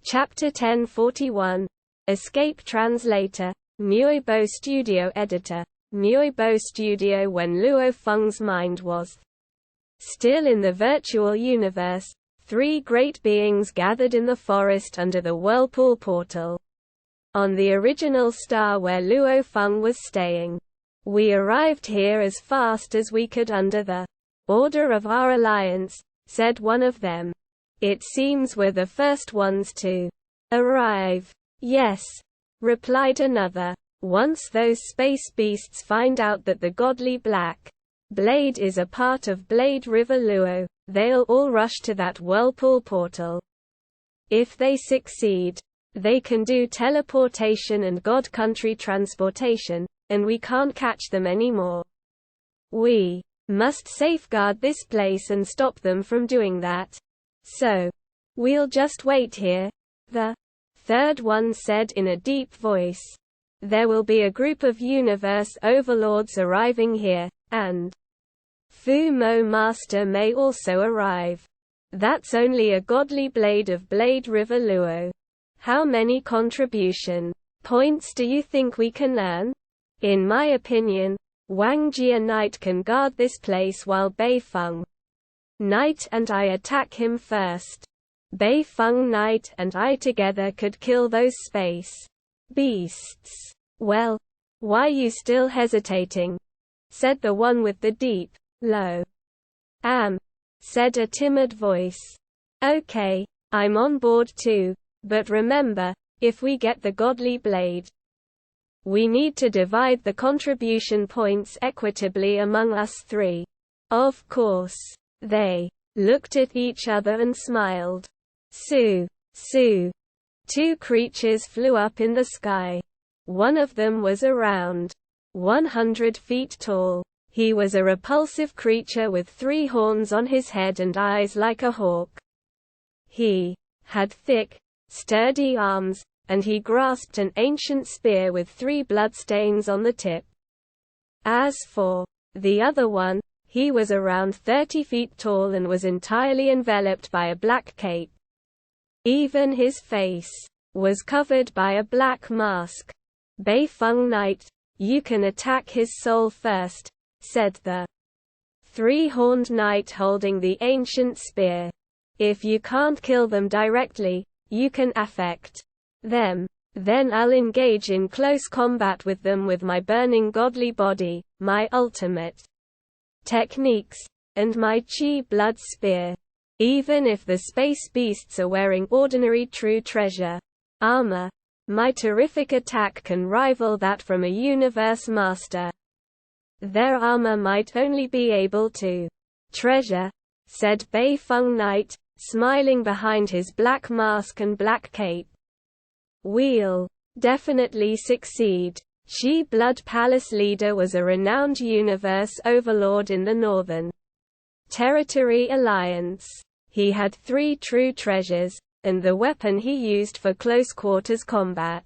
Chapter 1041. Escape Translator. Muobo Studio Editor. Muobo Studio. When Luo Feng's mind was still in the virtual universe, three great beings gathered in the forest under the whirlpool portal on the original star where Luo Feng was staying. We arrived here as fast as we could under the order of our alliance, said one of them. It seems we're the first ones to arrive. Yes, replied another. Once those space beasts find out that the godly Black Blade is a part of Blade River Luo, they'll all rush to that whirlpool portal. If they succeed, they can do teleportation and God Country transportation, and we can't catch them anymore. We must safeguard this place and stop them from doing that. So, we'll just wait here, the third one said in a deep voice. There will be a group of universe overlords arriving here, and Fu Mo Master may also arrive. That's only a godly blade of Blade River Luo. How many contribution points do you think we can earn? In my opinion, Wang Jia Knight can guard this place while Bei Feng Knight and I attack him first. Bei Feng Knight and I together could kill those space beasts. Well, why you still hesitating? Said the one with the deep, low said a timid voice. Okay, I'm on board too, but remember, if we get the godly blade, we need to divide the contribution points equitably among us three. Of course. They looked at each other and smiled. Su. Two creatures flew up in the sky. One of them was around 100 feet tall. He was a repulsive creature with 3 horns on his head and eyes like a hawk. He had thick, sturdy arms, and he grasped an ancient spear with 3 bloodstains on the tip. As for the other one, he was around 30 feet tall and was entirely enveloped by a black cape. Even his face was covered by a black mask. Bei Feng Knight, you can attack his soul first, said the 3-horned knight holding the ancient spear. If you can't kill them directly, you can affect them. Then I'll engage in close combat with them with my burning godly body, my ultimate techniques, and my chi blood spear. Even if the space beasts are wearing ordinary true treasure armor, my terrific attack can rival that from a universe master. Their armor might only be able to treasure, said Bei Feng Knight, smiling behind his black mask and black cape. We'll definitely succeed. Chi Blood Palace leader was a renowned universe overlord in the Northern Territory Alliance. He had 3 true treasures, and the weapon he used for close-quarters combat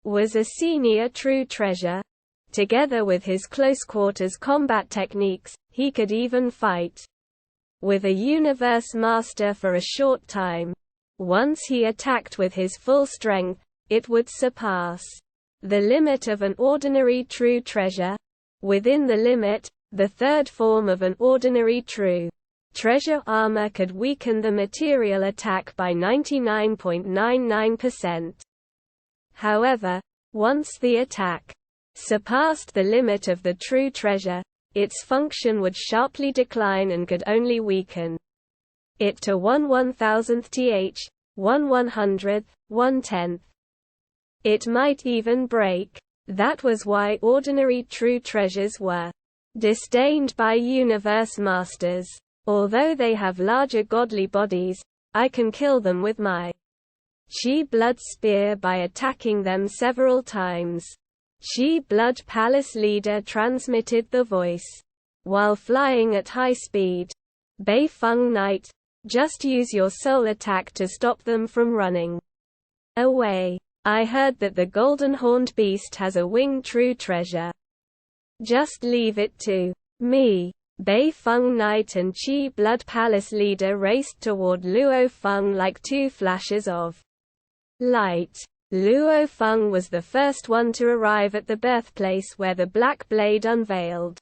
was a senior true treasure. Together with his close-quarters combat techniques, he could even fight with a universe master for a short time. Once he attacked with his full strength, it would surpass the limit of an ordinary true treasure. Within the limit, the third form of an ordinary true treasure armor could weaken the material attack by 99.99%. However, once the attack surpassed the limit of the true treasure, its function would sharply decline and could only weaken it to 1/1000th, 1/100th, 1/10th. It might even break. That was why ordinary true treasures were disdained by universe masters. Although they have larger godly bodies, I can kill them with my Chi Blood Spear by attacking them several times. Chi Blood Palace leader transmitted the voice while flying at high speed. Bei Feng Knight, just use your soul attack to stop them from running away. I heard that the golden horned beast has a winged true treasure. Just leave it to me. Bei Feng Knight and Chi Blood Palace leader raced toward Luo Feng like 2 flashes of light. Luo Feng was the first one to arrive at the birthplace where the Black Blade unveiled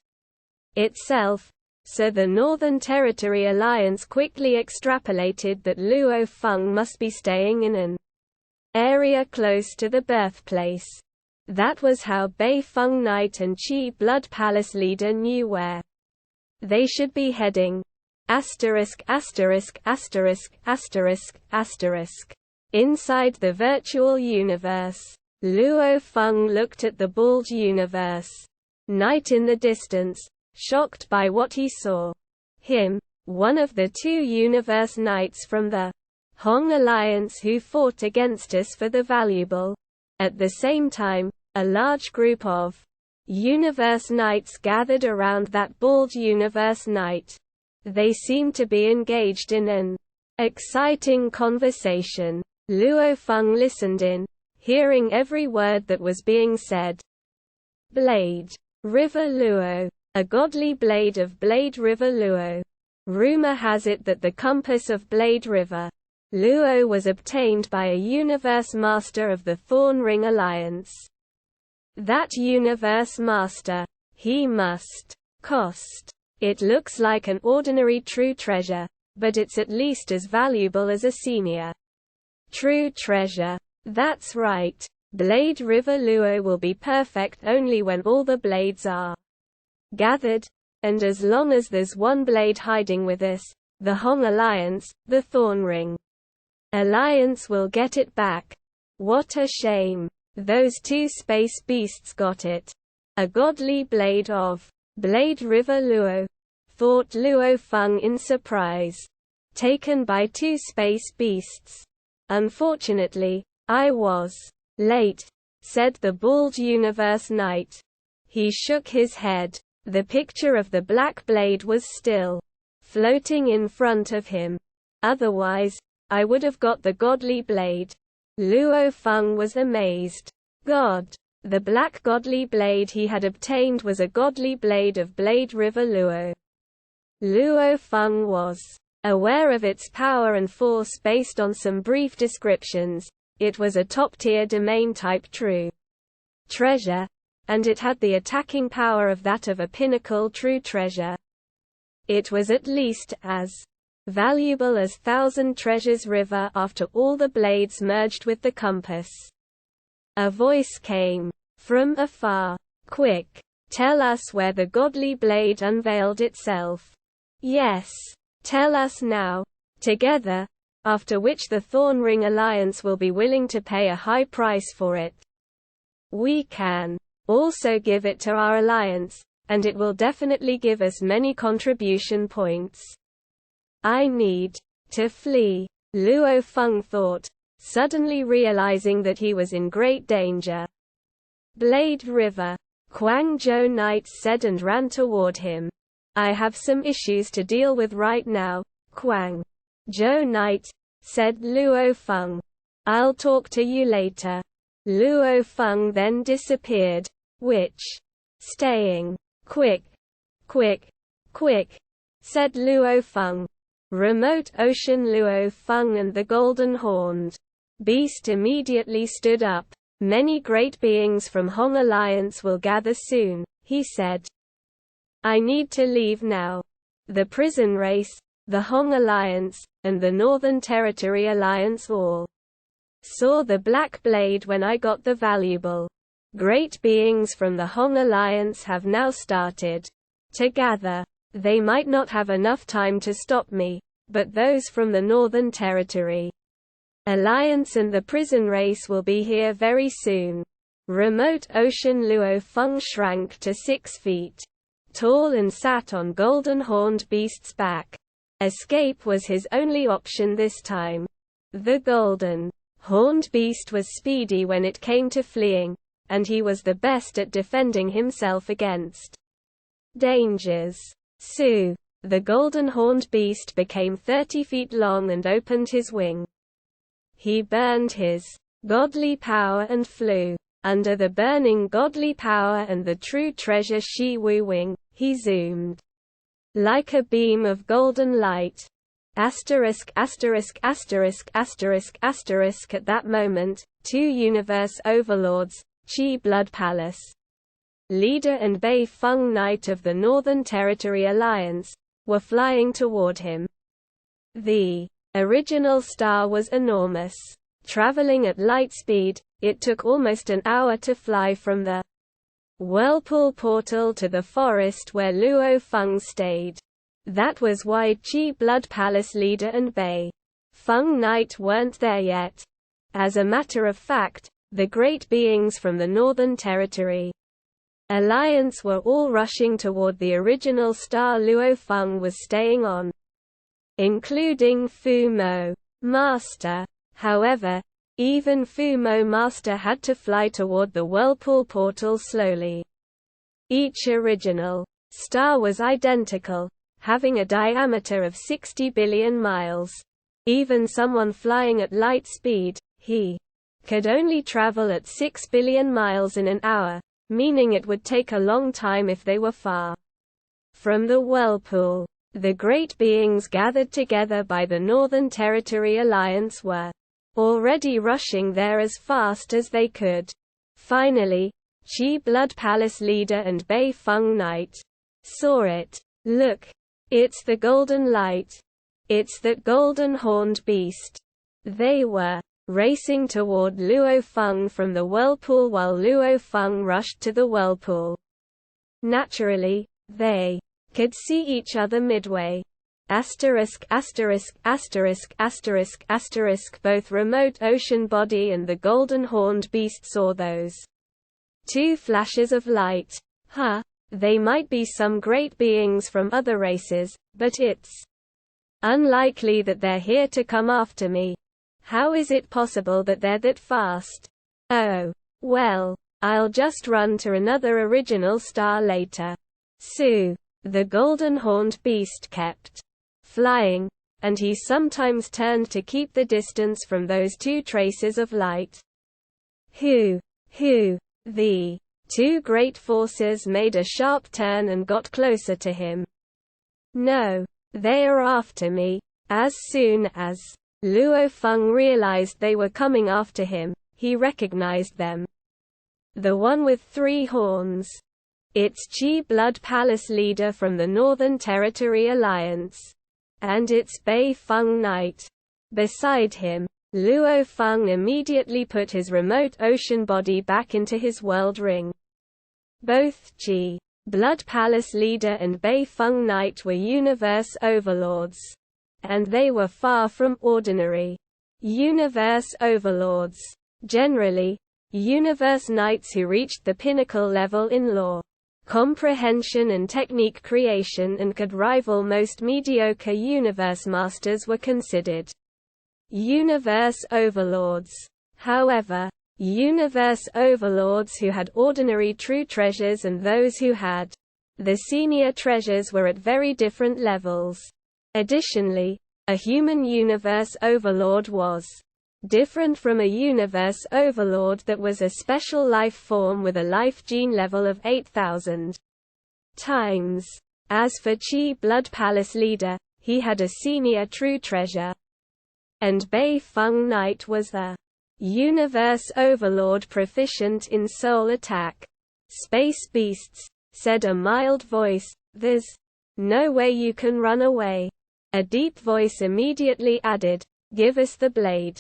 itself, so the Northern Territory Alliance quickly extrapolated that Luo Feng must be staying in an area close to the birthplace. That was how Bei Feng Knight and Qi Blood Palace leader knew where they should be heading. *********** Inside the virtual universe. Luo Feng looked at the bald universe. Knight in the distance, shocked by what he saw. Him, one of the 2 universe knights from the Hong Alliance who fought against us for the valuable. At the same time, a large group of universe knights gathered around that bald universe knight. They seemed to be engaged in an exciting conversation. Luo Feng listened in, hearing every word that was being said. Blade. River Luo. A godly blade of Blade River Luo. Rumor has it that the compass of Blade River Luo was obtained by a universe master of the Thorn Ring Alliance. That universe master, he must cost. It looks like an ordinary true treasure, but it's at least as valuable as a senior true treasure. That's right. Blade River Luo will be perfect only when all the blades are gathered, and as long as there's one blade hiding with us, the Hong Alliance, the Thorn Ring Alliance will get it back. What a shame. Those 2 space beasts got it. A godly blade of Blade River Luo, thought Luo Feng in surprise. Taken by 2 space beasts. Unfortunately, I was late, said the bald universe knight. He shook his head. The picture of the Black Blade was still floating in front of him. Otherwise, I would have got the godly blade. Luo Feng was amazed. God. The black godly blade he had obtained was a godly blade of Blade River Luo. Luo Feng was aware of its power and force based on some brief descriptions. It was a top-tier domain-type true treasure, and it had the attacking power of that of a pinnacle true treasure. It was at least as valuable as Thousand Treasures River after all the blades merged with the compass. A voice came from afar. Quick, tell us where the godly blade unveiled itself. Yes, tell us now. Together, after which the Thorn Ring Alliance will be willing to pay a high price for it. We can also give it to our alliance, and it will definitely give us many contribution points. I need to flee, Luo Feng thought, suddenly realizing that he was in great danger. Blade River, Quang Zhou Knight said and ran toward him. I have some issues to deal with right now, Quang Zhou Knight, said Luo Feng. I'll talk to you later. Luo Feng then disappeared. Which? Staying. Quick, quick, quick, said Luo Feng. Remote Ocean Luo Feng and the golden-horned beast immediately stood up. Many great beings from Hong Alliance will gather soon, he said. I need to leave now. The prison race, the Hong Alliance, and the Northern Territory Alliance all saw the Black Blade when I got the valuable. Great beings from the Hong Alliance have now started to gather. They might not have enough time to stop me, but those from the Northern Territory Alliance and the prison race will be here very soon. Remote Ocean Luo Feng shrank to 6 feet tall and sat on golden-horned beast's back. Escape was his only option this time. The golden-horned beast was speedy when it came to fleeing, and he was the best at defending himself against dangers. Su, the golden-horned beast became 30 feet long and opened his wing. He burned his godly power and flew. Under the burning godly power and the true treasure Shi Wu wing, he zoomed like a beam of golden light. Asterisk asterisk asterisk asterisk asterisk. At that moment, two universe overlords, Chi Blood Palace leader and Bei Feng Knight of the Northern Territory Alliance, were flying toward him. The original star was enormous. Traveling at light speed, it took almost an hour to fly from the Whirlpool portal to the forest where Luo Feng stayed. That was why Chi Blood Palace leader and Bei Feng Knight weren't there yet. As a matter of fact, the great beings from the Northern Territory Alliance were all rushing toward the original star Luo Feng was staying on, including Fu Mo Master. However, even Fu Mo Master had to fly toward the Whirlpool portal slowly. Each original star was identical, having a diameter of 60 billion miles. Even someone flying at light speed, he could only travel at 6 billion miles in an hour, meaning it would take a long time if they were far from the Whirlpool. The great beings gathered together by the Northern Territory Alliance were already rushing there as fast as they could. Finally, Chi Blood Palace leader and Bei Feng Knight saw it. Look! It's the golden light. It's that golden horned beast. They were racing toward Luo Feng from the Whirlpool while Luo Feng rushed to the Whirlpool. Naturally, they could see each other midway. Asterisk asterisk asterisk asterisk asterisk. Both remote ocean body and the golden horned beast saw those two flashes of light. Huh? They might be some great beings from other races, but it's unlikely that they're here to come after me. How is it possible that they're that fast? Oh. Well, I'll just run to another original star later. Su. The golden horned beast kept flying, and he sometimes turned to keep the distance from those two traces of light. The two great forces made a sharp turn and got closer to him. No, they are after me. As soon as Luo Feng realized they were coming after him, he recognized them. The one with 3 horns. It's Chi Blood Palace leader from the Northern Territory Alliance. And it's Bei Feng Knight. Beside him, Luo Feng immediately put his remote ocean body back into his world ring. Both Chi Blood Palace leader and Bei Feng Knight were universe overlords. And they were far from ordinary universe overlords. Generally, universe knights who reached the pinnacle level in lore comprehension and technique creation and could rival most mediocre universe masters were considered universe overlords. However, universe overlords who had ordinary true treasures and those who had the senior treasures were at very different levels. Additionally, a human universe overlord was different from a universe overlord that was a special life form with a life gene level of 8,000 times. As for Chi Blood Palace leader, he had a senior true treasure. And Bei Feng Knight was a universe overlord proficient in soul attack. Space beasts, said a mild voice, there's no way you can run away. A deep voice immediately added, give us the blade.